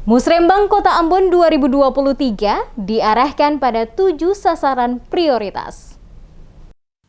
Musrembang Kota Ambon 2023 diarahkan pada 7 sasaran prioritas.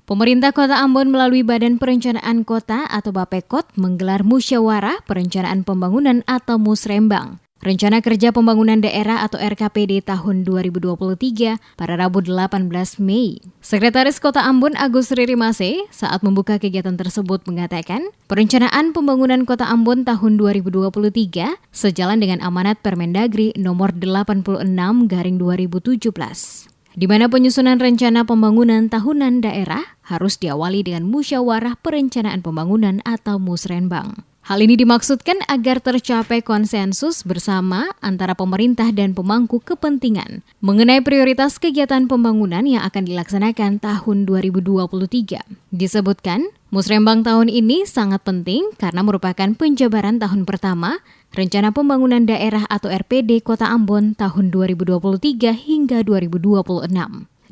Pemerintah Kota Ambon melalui Badan Perencanaan Kota atau Bapekot menggelar Musyawarah Perencanaan Pembangunan atau Musrembang. Rencana Kerja Pembangunan Daerah atau RKPD tahun 2023 pada Rabu 18 Mei. Sekretaris Kota Ambon Agus Ririmase saat membuka kegiatan tersebut mengatakan, perencanaan pembangunan Kota Ambon tahun 2023 sejalan dengan amanat Permendagri nomor 86/2017. Di mana penyusunan rencana pembangunan tahunan daerah harus diawali dengan musyawarah perencanaan pembangunan atau musrenbang. Hal ini dimaksudkan agar tercapai konsensus bersama antara pemerintah dan pemangku kepentingan mengenai prioritas kegiatan pembangunan yang akan dilaksanakan tahun 2023. Disebutkan, musrembang tahun ini sangat penting karena merupakan penjabaran tahun pertama Rencana Pembangunan Daerah atau RPD Kota Ambon tahun 2023 hingga 2026.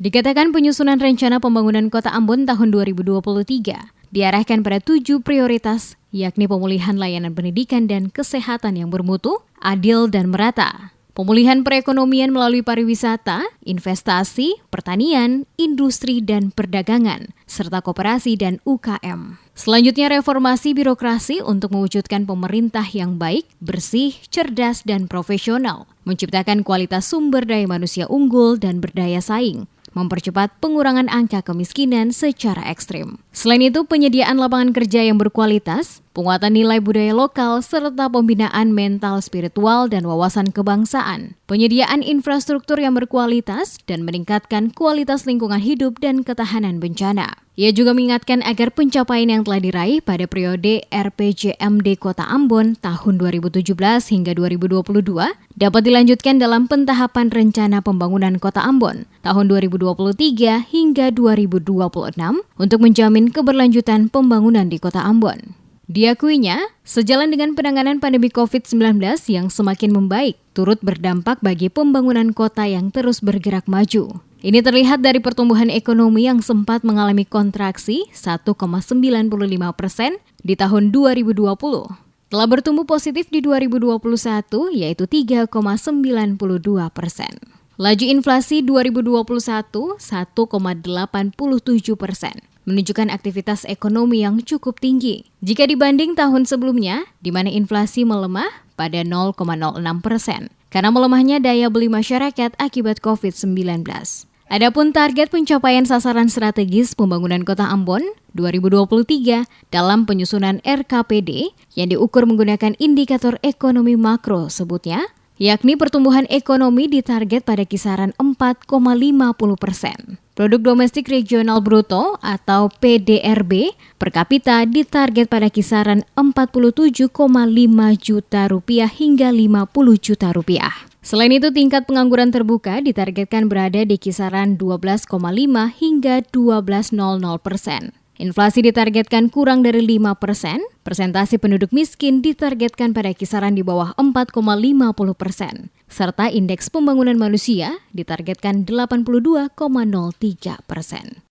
Dikatakan penyusunan Rencana Pembangunan Kota Ambon tahun 2023 diarahkan pada 7 prioritas, yakni pemulihan layanan pendidikan dan kesehatan yang bermutu, adil dan merata, pemulihan perekonomian melalui pariwisata, investasi, pertanian, industri dan perdagangan, serta koperasi dan UKM. Selanjutnya reformasi birokrasi untuk mewujudkan pemerintah yang baik, bersih, cerdas, dan profesional, menciptakan kualitas sumber daya manusia unggul dan berdaya saing, mempercepat pengurangan angka kemiskinan secara ekstrim. Selain itu, penyediaan lapangan kerja yang berkualitas, penguatan nilai budaya lokal, serta pembinaan mental spiritual dan wawasan kebangsaan, penyediaan infrastruktur yang berkualitas, dan meningkatkan kualitas lingkungan hidup dan ketahanan bencana. Ia juga mengingatkan agar pencapaian yang telah diraih pada periode RPJMD Kota Ambon tahun 2017 hingga 2022 dapat dilanjutkan dalam pentahapan Rencana Pembangunan Kota Ambon tahun 2023 hingga 2026 untuk menjamin keberlanjutan pembangunan di Kota Ambon. Diakuinya, sejalan dengan penanganan pandemi COVID-19 yang semakin membaik, turut berdampak bagi pembangunan kota yang terus bergerak maju. Ini terlihat dari pertumbuhan ekonomi yang sempat mengalami kontraksi 1,95% di tahun 2020. Telah bertumbuh positif di 2021 yaitu 3,92%. Laju inflasi 2021 1,87%. Menunjukkan aktivitas ekonomi yang cukup tinggi. Jika dibanding tahun sebelumnya, di mana inflasi melemah pada 0,06%, karena melemahnya daya beli masyarakat akibat COVID-19. Adapun target pencapaian sasaran strategis pembangunan Kota Ambon 2023 dalam penyusunan RKPD yang diukur menggunakan indikator ekonomi makro sebutnya, yakni pertumbuhan ekonomi ditarget pada kisaran 4,50%. Produk Domestik Regional Bruto atau PDRB per kapita ditarget pada kisaran 47,5 juta rupiah hingga 50 juta rupiah. Selain itu, tingkat pengangguran terbuka ditargetkan berada di kisaran 12,5 hingga 12,00%. Inflasi ditargetkan kurang dari 5%, persentase penduduk miskin ditargetkan pada kisaran di bawah 4,50%, serta indeks pembangunan manusia ditargetkan 82,03%.